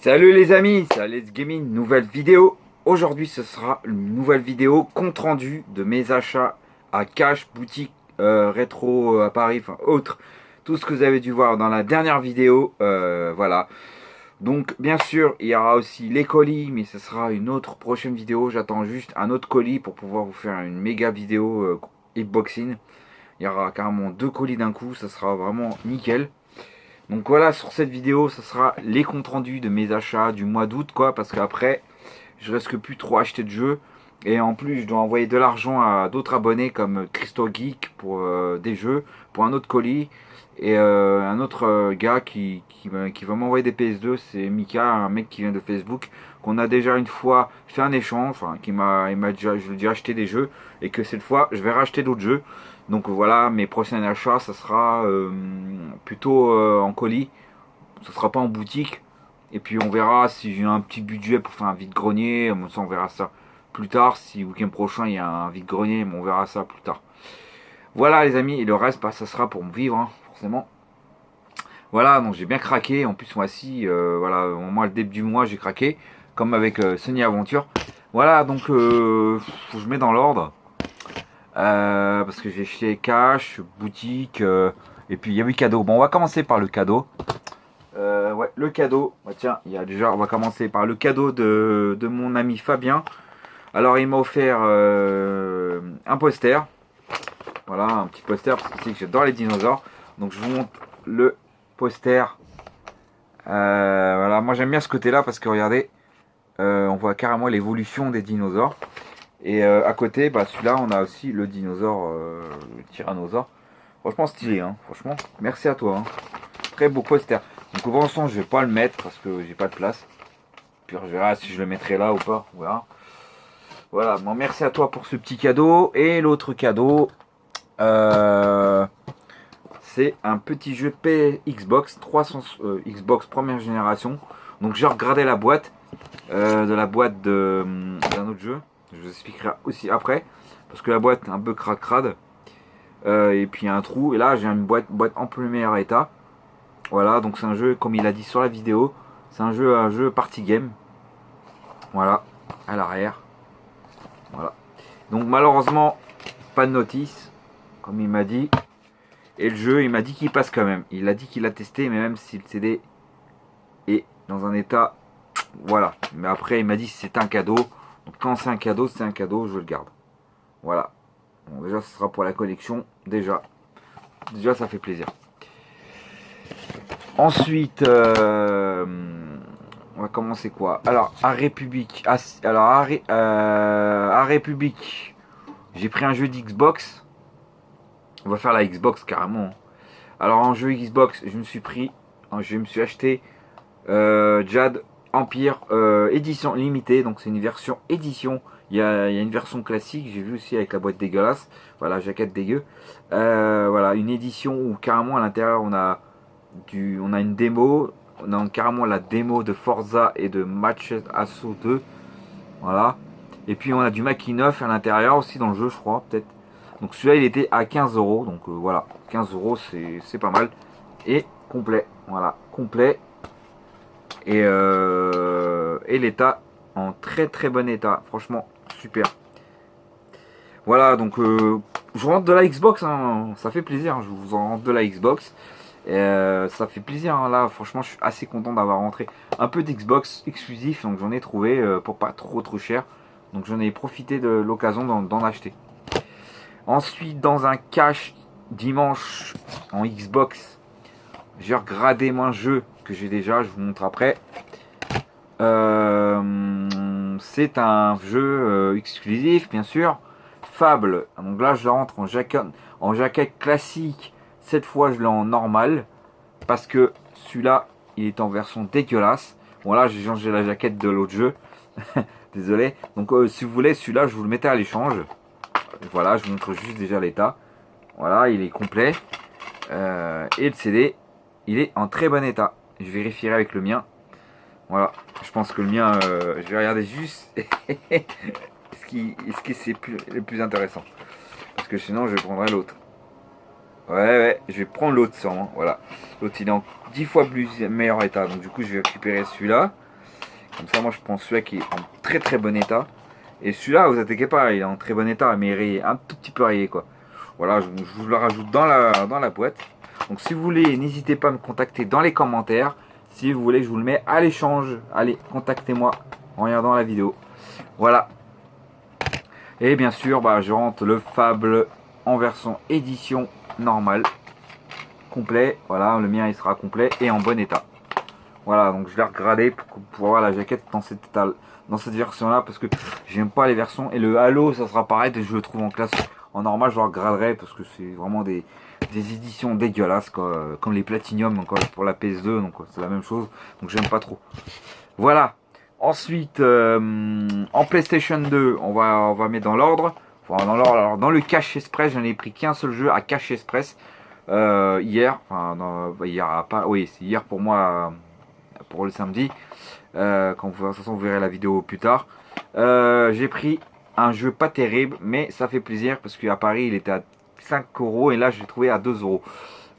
Salut les amis, c'est Let's Gaming, nouvelle vidéo. Aujourd'hui ce sera une nouvelle vidéo compte rendu de mes achats à Cash, boutique rétro à Paris, enfin autre. Tout ce que vous avez dû voir dans la dernière vidéo, voilà. Donc bien sûr il y aura aussi les colis, mais ce sera une autre prochaine vidéo. J'attends juste un autre colis pour pouvoir vous faire une méga vidéo unboxing. Il y aura carrément 2 colis d'un coup, ça sera vraiment nickel. Donc voilà, sur cette vidéo, ça sera les comptes rendus de mes achats du mois d'août, quoi, parce qu'après, je risque plus trop acheter de jeux. Et en plus, je dois envoyer de l'argent à d'autres abonnés comme Christo Geek pour des jeux, pour un autre colis. Et un autre gars qui va m'envoyer des PS2, c'est Mika, un mec qui vient de Facebook, qu'on a déjà une fois fait un échange, enfin, il m'a déjà, je lui ai déjà acheté des jeux, et que cette fois, je vais racheter d'autres jeux. Donc voilà, mes prochains achats, ça sera plutôt en colis, ça sera pas en boutique. Et puis on verra si j'ai un petit budget pour faire un vide-grenier, ça on verra ça plus tard. Si week-end prochain il y a un vide-grenier, on verra ça plus tard. Voilà les amis, et le reste, bah, ça sera pour me vivre, hein, forcément. Voilà, donc j'ai bien craqué. En plus, ce mois-ci, voilà, moi, le début du mois, j'ai craqué. Comme avec Sony Aventure. Voilà, donc je mets dans l'ordre. Parce que j'ai acheté cash, boutique, et puis il y a eu cadeau. Bon, on va commencer par le cadeau. Ouais, le cadeau. Bah, tiens, il y a déjà, on va commencer par le cadeau de mon ami Fabien. Alors, il m'a offert un poster. Voilà, un petit poster, parce que c'est que j'adore les dinosaures. Donc, je vous montre le poster. Voilà, moi j'aime bien ce côté-là parce que regardez, on voit carrément l'évolution des dinosaures. Et à côté, bah, celui-là, on a aussi le dinosaure, le tyrannosaure. Franchement stylé, hein. Franchement, merci à toi. Hein. Très beau poster. Donc pour l'instant, je vais pas le mettre parce que j'ai pas de place. Puis je verrai si je le mettrai là ou pas. Voilà. Voilà. Bon, merci à toi pour ce petit cadeau. Et l'autre cadeau, c'est un petit jeu Xbox 300, Xbox première génération. Donc j'ai regardé la boîte de la boîte d'un autre jeu. Je vous expliquerai aussi après. Parce que la boîte est un peu crade. Et puis il y a un trou. Et là j'ai une boîte en plus meilleur état. Voilà, donc c'est un jeu, comme il a dit sur la vidéo. C'est un jeu party game. Voilà, à l'arrière. Voilà. Donc malheureusement, pas de notice. Comme il m'a dit. Et le jeu, il m'a dit qu'il passe quand même. Il a dit qu'il a testé, mais même si le CD est dans un état... Voilà. Mais après, il m'a dit que c'est un cadeau. Donc quand c'est un cadeau, je le garde. Voilà. Bon, déjà, ce sera pour la collection. Déjà, ça fait plaisir. Ensuite, on va commencer quoi? Alors, à République. À République, j'ai pris un jeu d'Xbox. On va faire la Xbox carrément. Alors, en jeu Xbox, je me suis acheté Jade Empire édition limitée. Donc, c'est une version édition. Il y a une version classique, j'ai vu aussi avec la boîte dégueulasse. Voilà, jaquette dégueu. Voilà, une édition où carrément à l'intérieur on a une démo. On a carrément la démo de Forza et de Match Assault 2. Voilà. Et puis on a du Maki 9 à l'intérieur aussi dans le jeu, je crois, peut-être. Donc celui-là il était à 15 euros. Donc voilà, 15 euros c'est pas mal. Et complet. Voilà, complet. Et l'état en très très bon état. Franchement, super. Voilà, donc je rentre de la Xbox, hein, ça fait plaisir, je vous en rentre de la Xbox. Et, ça fait plaisir, hein, là, franchement, je suis assez content d'avoir rentré un peu d'Xbox exclusif, donc j'en ai trouvé pour pas trop cher. Donc j'en ai profité de l'occasion d'en acheter. Ensuite, dans un cache dimanche en Xbox, j'ai regradé un jeu que j'ai déjà, je vous montre après. C'est un jeu exclusif, bien sûr. Fable. Donc là, je rentre en jaquette classique. Cette fois, je l'ai en normal. Parce que celui-là, il est en version dégueulasse. Bon, là, j'ai changé la jaquette de l'autre jeu. Désolé. Donc, si vous voulez, celui-là, je vous le mettais à l'échange. Voilà, je vous montre juste déjà l'état. Voilà, il est complet. Et le CD, il est en très bon état. Je vérifierai avec le mien. Voilà, je pense que le mien, je vais regarder juste ce qui c'est le plus intéressant. Parce que sinon, je prendrai l'autre. Ouais, je vais prendre l'autre sûrement. Voilà, l'autre il est en 10 fois plus meilleur état. Donc du coup, je vais récupérer celui-là. Comme ça, moi, je prends celui-là qui est en très très bon état. Et celui-là, vous inquiétez pas, il est en très bon état, mais il est un tout petit peu rayé, quoi. Voilà, je vous le rajoute dans la boîte. Donc, si vous voulez, n'hésitez pas à me contacter dans les commentaires. Si vous voulez, je vous le mets à l'échange. Allez, contactez-moi en regardant la vidéo. Voilà. Et bien sûr, bah, je rentre le Fable en version édition normale. Complet. Voilà, le mien, il sera complet et en bon état. Voilà, donc je l'ai regradé pour avoir la jaquette dans cet état, dans cette version là, parce que j'aime pas les versions. Et le Halo, ça sera pareil, je le trouve en classe. En normal, je le regraderai parce que c'est vraiment des éditions dégueulasses, quoi, comme les Platinum encore pour la PS2, donc c'est la même chose. Donc j'aime pas trop. Voilà. Ensuite, en PlayStation 2, on va mettre dans l'ordre. Enfin, dans l'ordre. Alors, dans le Cache Express, j'en ai pris qu'un seul jeu à Cache Express hier. Enfin, hier, pas. Oui, c'est hier pour moi. Pour le samedi, quand de toute façon vous verrez la vidéo plus tard. J'ai pris un jeu pas terrible, mais ça fait plaisir parce qu'à Paris il était à 5 € et là je l'ai trouvé à 2 €.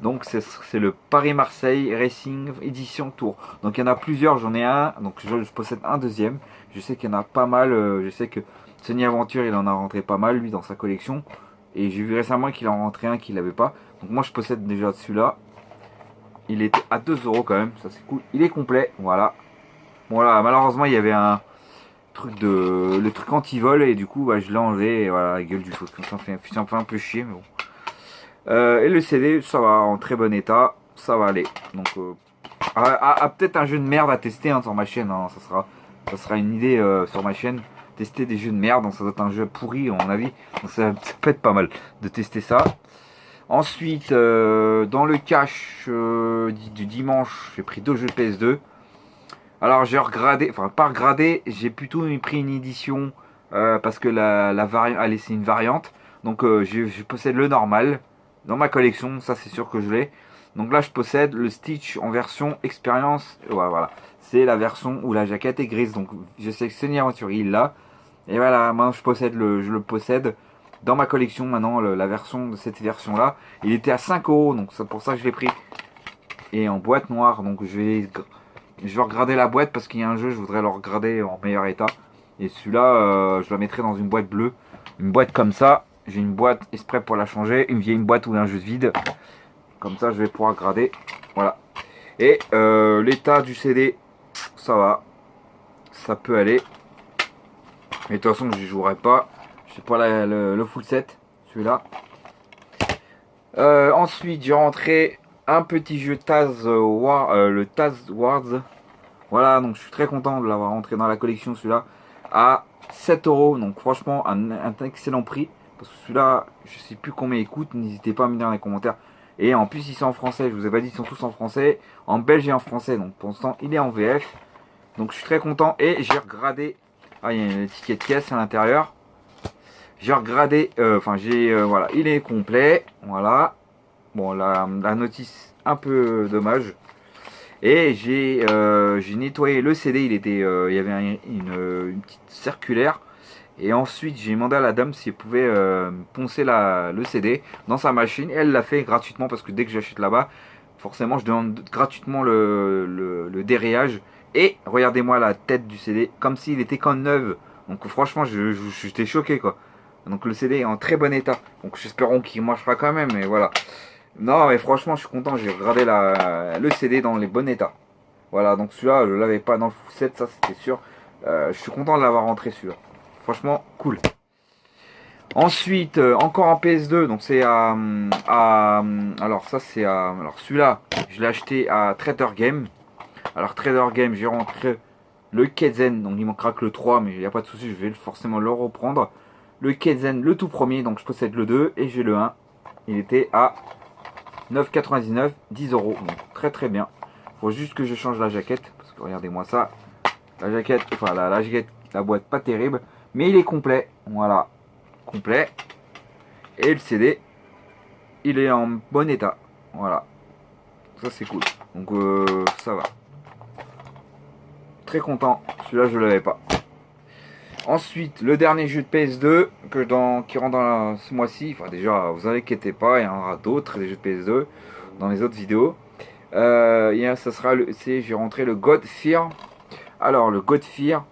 Donc c'est le Paris-Marseille Racing Edition Tour. Donc il y en a plusieurs, j'en ai un, donc je possède un deuxième. Je sais qu'il y en a pas mal, je sais que Sony Aventure il en a rentré pas mal lui dans sa collection. Et j'ai vu récemment qu'il en rentrait un qu'il n'avait pas. Donc moi je possède déjà celui-là. Il était à 2 € quand même, ça c'est cool. Il est complet, voilà. Bon là, malheureusement il y avait un truc le truc anti-vol et du coup bah, je l'ai enlevé et voilà la gueule du truc. Ça me fait un peu chier mais bon. Et le CD, ça va en très bon état, ça va aller. Donc peut-être un jeu de merde à tester hein, sur ma chaîne, hein. Ça sera une idée sur ma chaîne. Tester des jeux de merde, donc ça doit être un jeu pourri à mon avis. Donc ça peut être pas mal de tester ça. Ensuite, dans le cache du dimanche, j'ai pris 2 jeux PS2. Alors j'ai regradé, enfin pas regradé, j'ai plutôt pris une édition parce que la variante, allez c'est une variante. Donc je possède le normal dans ma collection, ça c'est sûr que je l'ai. Donc là je possède le Stitch en version expérience. Ouais, voilà, c'est la version où la jaquette est grise. Donc je sais que Sony Aventure il l'a. Et voilà, moi je le possède dans ma collection maintenant, la version de cette version là. Il était à 5 €, donc c'est pour ça que je l'ai pris. Et en boîte noire, donc je vais regrader la boîte parce qu'il y a un jeu, je voudrais le regrader en meilleur état. Et celui-là, je le mettrai dans une boîte bleue. Une boîte comme ça, j'ai une boîte exprès pour la changer. Une vieille boîte où il y a un jeu vide. Comme ça, je vais pouvoir grader. Voilà. Et l'état du CD, ça va. Ça peut aller. Mais de toute façon, je jouerai pas. Je sais pas le full set, celui-là. Ensuite, j'ai rentré un petit jeu Taz le Taz Wars. Voilà, donc je suis très content de l'avoir rentré dans la collection, celui-là, à 7 €. Donc franchement, un excellent prix. Parce que celui-là, je sais plus combien il coûte. N'hésitez pas à me dire dans les commentaires. Et en plus, ils sont en français. Je vous ai pas dit, ils sont tous en français. En belge et en français. Donc pour l'instant, il est en VF. Donc je suis très content. Et j'ai regradé. Ah, il y a une ticket de caisse à l'intérieur. J'ai regradé. Voilà, il est complet. Voilà. Bon, la notice, un peu dommage. Et j'ai nettoyé le CD. Il y avait une petite circulaire. Et ensuite, j'ai demandé à la dame si elle pouvait poncer le CD dans sa machine. Et elle l'a fait gratuitement parce que dès que j'achète là-bas, forcément, je demande gratuitement le dérayage. Et regardez-moi la tête du CD, comme s'il était comme neuf. Donc franchement, j'étais choqué quoi. Donc le CD est en très bon état. Donc j'espère qu'il marchera quand même. Mais voilà. Non, mais franchement, je suis content. J'ai regardé le CD dans les bons états. Voilà, donc celui-là, je l'avais pas dans le full set, ça c'était sûr. Je suis content de l'avoir rentré celui-là. Franchement, cool. Ensuite, encore en PS2, donc c'est alors ça c'est alors celui-là, je l'ai acheté à Trader Game. Alors Trader Game, j'ai rentré le Kaizen, donc il manquera que le 3, mais il n'y a pas de souci, je vais forcément le reprendre. Le Kaizen, le tout premier, donc je possède le 2 et j'ai le 1. Il était à 9,99, 10 €, donc très très bien. Faut juste que je change la jaquette, parce que regardez-moi ça. La jaquette, enfin la jaquette, la boîte pas terrible, mais il est complet, voilà, complet. Et le CD, il est en bon état, voilà. Ça c'est cool, donc ça va. Très content, celui-là je l'avais pas. Ensuite, le dernier jeu de PS2 qui rentre dans ce mois-ci, enfin déjà, vous inquiétez pas, il y en aura d'autres, des jeux de PS2 dans les autres vidéos. Ça sera j'ai rentré le God Fear. Alors, le God Fear,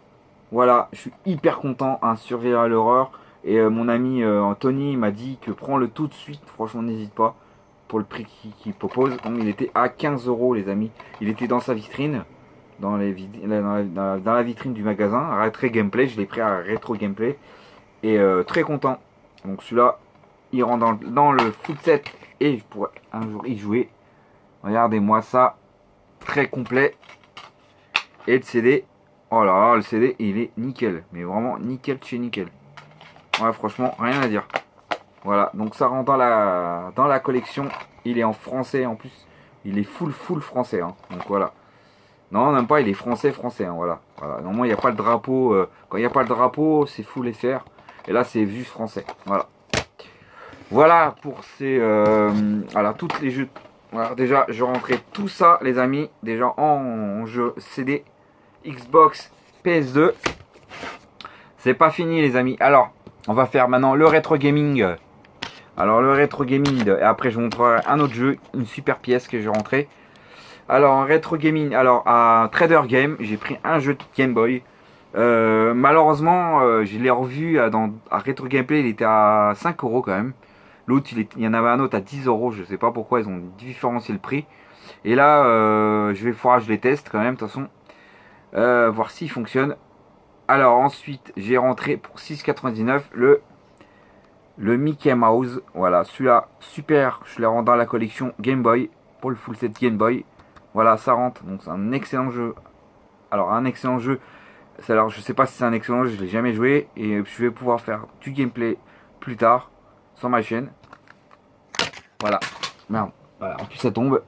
voilà, je suis hyper content, un Survival Horror. Et mon ami Anthony m'a dit que prends-le tout de suite, franchement n'hésite pas, pour le prix qu'il propose. Donc, il était à 15 euros les amis, il était dans sa vitrine, dans la vitrine du magasin, Retro Gameplay, je l'ai pris à Retro Gameplay. Et très content, donc celui-là, il rentre dans le foot set et je pourrais un jour y jouer. Regardez-moi ça, très complet. Et le CD, oh là là, le CD il est nickel, mais vraiment nickel chez nickel. Ouais, franchement, rien à dire. Voilà, donc ça rentre dans la collection. Il est en français en plus. Il est full français. Hein. Donc voilà. Non, même pas, il est français. Hein, voilà. Normalement, il n'y a pas le drapeau. Quand il n'y a pas le drapeau, c'est full FR. Et là, c'est juste français. Voilà. Voilà pour ces. Voilà, toutes les jeux. Voilà, déjà, je rentrais tout ça, les amis. Déjà en jeu CD, Xbox, PS2. C'est pas fini, les amis. Alors. On va faire maintenant le rétro gaming. Alors le rétro gaming, et après je vous montrerai un autre jeu, une super pièce que j'ai rentré. Alors en rétro gaming, alors à Trader Game, j'ai pris un jeu de Game Boy. Malheureusement, je l'ai revu à Retro Gameplay, il était à 5 euros quand même. L'autre, il y en avait un autre à 10 euros, je sais pas pourquoi, ils ont différencié le prix. Et là, je les teste quand même, de toute façon, voir s'il fonctionne. Alors ensuite, j'ai rentré pour 6,99 le Mickey Mouse. Voilà, celui-là, super. Je l'ai rentré dans la collection Game Boy, pour le full set Game Boy. Voilà, ça rentre. Donc c'est un excellent jeu. Alors, un excellent jeu. Alors, je sais pas si c'est un excellent jeu, je l'ai jamais joué. Et je vais pouvoir faire du gameplay plus tard, sur ma chaîne. Voilà. Merde. Voilà, en plus ça tombe.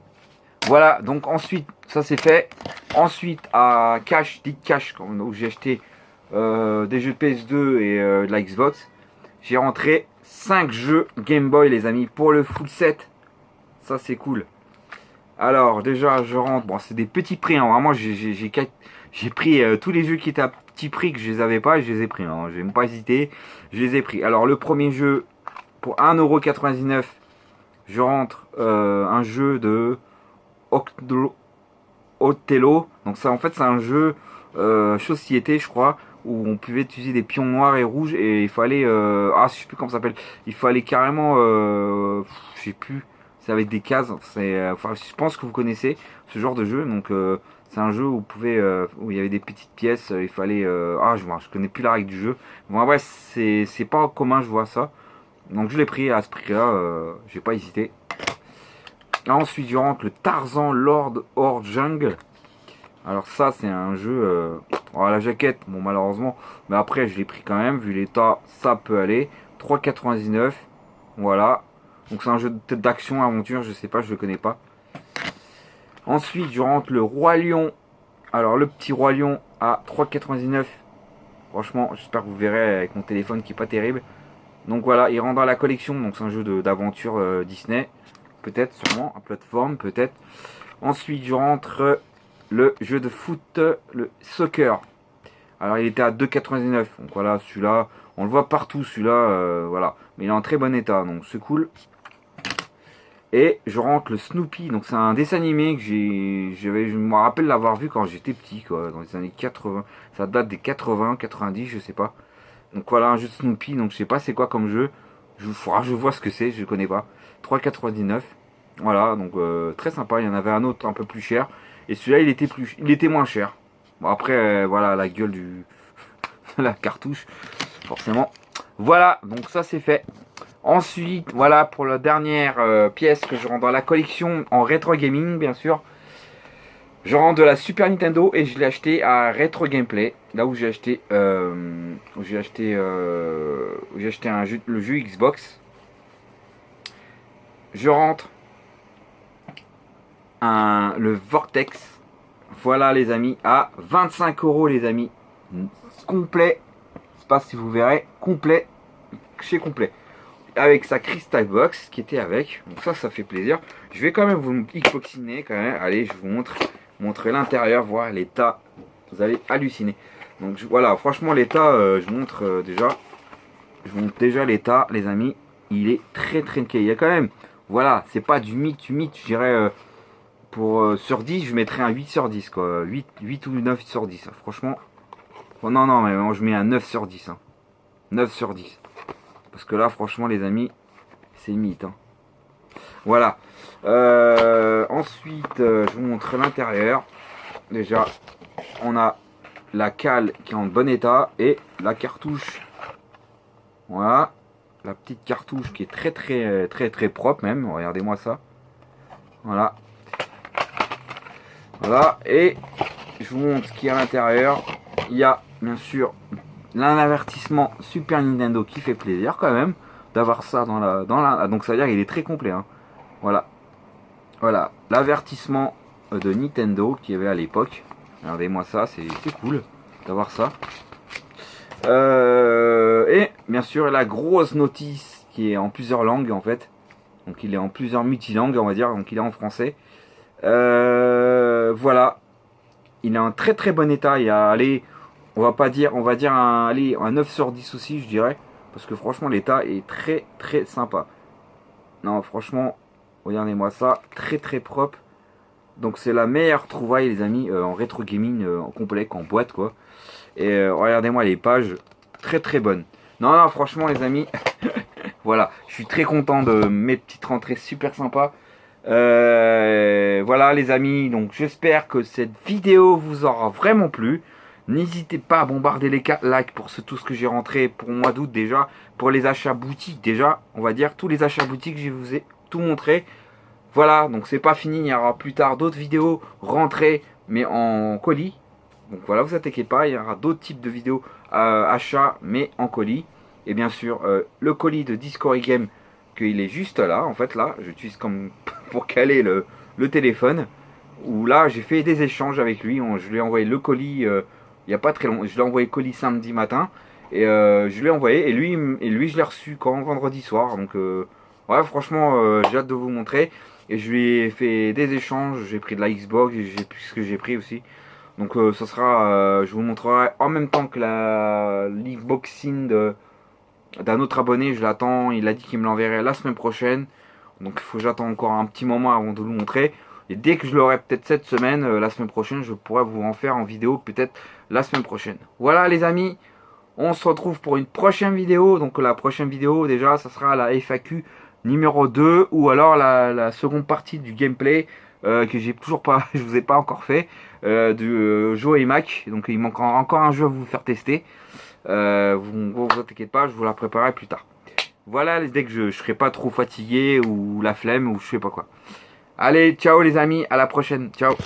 Voilà, donc ensuite, ça c'est fait. Ensuite, à Cash, Dig Cash, où j'ai acheté des jeux de PS2 et de la Xbox, j'ai rentré 5 jeux Game Boy, les amis, pour le full set. Ça c'est cool. Alors déjà je rentre, bon c'est des petits prix, hein. Vraiment j'ai pris tous les jeux qui étaient à petit prix, que je les avais pas, et je les ai pris, hein. J'ai même pas hésité, je les ai pris. Alors le premier jeu pour 1,99€, je rentre un jeu de Othello. Donc ça en fait c'est un jeu société, je crois, où on pouvait utiliser des pions noirs et rouges, et il fallait je sais plus comment ça s'appelle, il fallait carrément je sais plus, c'est avec des cases, c'est enfin je pense que vous connaissez ce genre de jeu. Donc c'est un jeu où vous pouvez où il y avait des petites pièces, il fallait je connais plus la règle du jeu. Bon ouais, c'est pas commun, je vois ça. Donc je l'ai pris à ce prix là, j'ai pas hésité. Ensuite je rentre le Tarzan Lord Horde Jungle. Alors ça c'est un jeu, la jaquette, bon malheureusement, mais après je l'ai pris quand même, vu l'état ça peut aller. 3,99€, voilà. Donc c'est un jeu d'action, aventure, je sais pas, je le connais pas. Ensuite je rentre le Roi Lion. Alors le petit Roi Lion à 3,99€. Franchement j'espère que vous verrez avec mon téléphone qui est pas terrible. Donc voilà, il rentre dans la collection, donc c'est un jeu d'aventure Disney. Peut-être, sûrement, à plateforme, peut-être. Ensuite je rentre le jeu de foot, le soccer. Alors il était à 2,99€. Donc voilà, celui-là, on le voit partout, celui-là, voilà. Mais il est en très bon état, donc c'est cool. Et je rentre le Snoopy. Donc c'est un dessin animé que je me rappelle l'avoir vu quand j'étais petit, quoi, dans les années 80. Ça date des 80, 90, je sais pas. Donc voilà, un jeu de Snoopy. Donc je sais pas c'est quoi comme jeu. Je vois ce que c'est, je connais pas. 3,99€. Voilà, donc très sympa. Il y en avait un autre un peu plus cher. Et celui-là, il était moins cher. Bon, après, voilà, la gueule la cartouche, forcément. Voilà, donc ça c'est fait. Ensuite, voilà, pour la dernière pièce que je rentre dans la collection en rétro gaming, bien sûr. Je rentre de la Super Nintendo et je l'ai acheté à Retro Gameplay. Là où j'ai acheté, le jeu Xbox. Je rentre le Vortex. Voilà les amis, à 25€ les amis. Complet. Je sais pas si vous verrez. Complet. Chez complet. Avec sa Crystal Box qui était avec. Donc ça fait plaisir. Je vais quand même vous Xboxiner quand même. Allez, je vous montrer l'intérieur, voir l'état. Vous allez halluciner. Donc voilà, franchement l'état, je montre déjà l'état les amis. Il est très nickel. Il y a quand même, voilà, c'est pas du mythe, je dirais sur 10, je mettrais un 8 sur 10 quoi. 8 ou 9 sur 10. Hein. Franchement. Oh, non, non, mais moi, je mets un 9 sur 10. Hein. 9 sur 10. Parce que là, franchement, les amis, c'est mythe. Hein. Voilà. Ensuite, je vous montre l'intérieur. Déjà, on a la cale qui est en bon état et la cartouche. Voilà. La petite cartouche qui est très propre même. Regardez-moi ça. Voilà. Voilà. Et je vous montre ce qu'il y a à l'intérieur. Il y a bien sûr un avertissement Super Nintendo qui fait plaisir quand même d'avoir ça dans la. Donc ça veut dire qu'il est très complet. Hein. Voilà. Voilà. L'avertissement de Nintendo qu'il y avait à l'époque. Regardez-moi ça, c'est cool d'avoir ça. Et bien sûr la grosse notice qui est en plusieurs langues en fait. Donc il est en plusieurs multilangues on va dire. Donc il est en français. Voilà. Il est en très bon état. Il y a allez, on va dire un 9 sur 10 aussi je dirais. Parce que franchement l'état est très sympa. Non franchement, regardez-moi ça. Très propre. Donc c'est la meilleure trouvaille les amis en rétro gaming en complet qu'en boîte quoi. Et regardez-moi les pages, très bonnes. Non franchement les amis, voilà, je suis très content de mes petites rentrées super sympas. Voilà les amis, donc j'espère que cette vidéo vous aura vraiment plu. N'hésitez pas à bombarder les 4 likes pour tout ce que j'ai rentré pour le mois d'août déjà. Pour les achats boutiques déjà, on va dire tous les achats boutiques, je vous ai tout montré. Voilà, donc c'est pas fini, il y aura plus tard d'autres vidéos rentrées, mais en colis. Donc voilà, vous inquiétez pas, il y aura d'autres types de vidéos achats, mais en colis. Et bien sûr, le colis de Discovery Game, qu'il est juste là, en fait là, j'utilise comme pour caler le téléphone. Où là, j'ai fait des échanges avec lui, je lui ai envoyé le colis, il n'y a pas très long, je lui ai envoyé le colis samedi matin. Et je lui ai envoyé, et lui je l'ai reçu quand vendredi soir. Donc ouais, franchement, j'ai hâte de vous montrer. Et je lui ai fait des échanges, j'ai pris de la Xbox, j'ai pris ce que j'ai pris aussi. Donc ce sera, je vous montrerai en même temps que l'unboxing d'un autre abonné, je l'attends, il a dit qu'il me l'enverrait la semaine prochaine. Donc il faut que j'attende encore un petit moment avant de vous le montrer. Et dès que je l'aurai peut-être cette semaine, la semaine prochaine, je pourrai vous en faire en vidéo peut-être la semaine prochaine. Voilà les amis, on se retrouve pour une prochaine vidéo. Donc la prochaine vidéo déjà, ça sera la FAQ numéro 2 ou alors la seconde partie du gameplay que j'ai toujours pas, je vous ai pas encore fait du Joe et Mac. Donc il manque encore un jeu à vous faire tester. Vous inquiétez pas, je vous la préparerai plus tard. Voilà, dès que je serai pas trop fatigué ou la flemme ou je sais pas quoi. Allez, ciao les amis, à la prochaine, ciao.